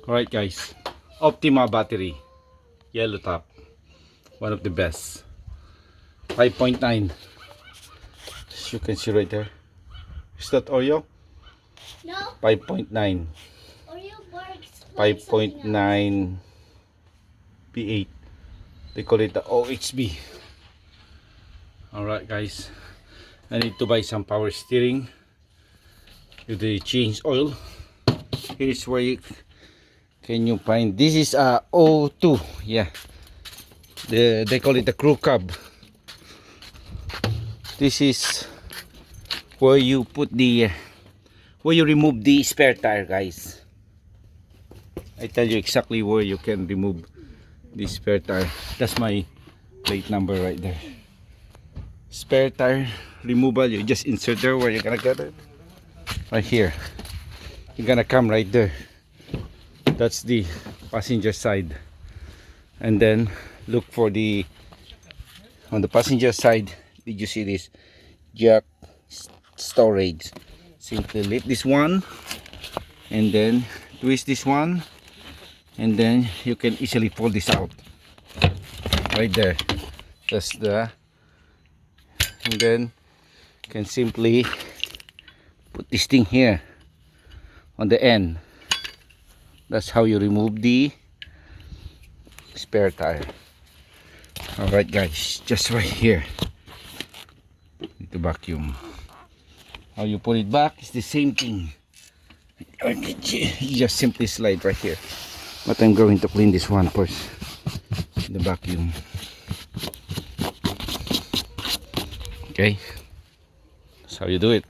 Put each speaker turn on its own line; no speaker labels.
Alright guys, Optima battery, yellow top, one of the best. 5.9, as you can see right there. Is that Oreo?
No.
5.9.
Oreo works.
5.9 P8. They call it the OHB. Alright guys, I need to buy some power steering with the change oil. Here's where you can you find. This is a O2. Yeah, they call it the crew cab. This is where you put the where you remove the spare tire, guys. I tell you exactly where you can remove the spare tire. That's my plate number right there. Spare tire removal. You just insert there. Where you're gonna get it? Right here. You're gonna come right there. That's the passenger side, and then look for the on the passenger side. Did you see this jack storage? Simply lift this one and then twist this one, and then you can easily pull this out right there. That's the, and then you can simply put this thing here on the end. That's how you remove the spare tire. Alright guys, just right here. Need to vacuum. How you put it back is the same thing. You just simply slide right here. But I'm going to clean this one first. The vacuum. Okay. That's how you do it.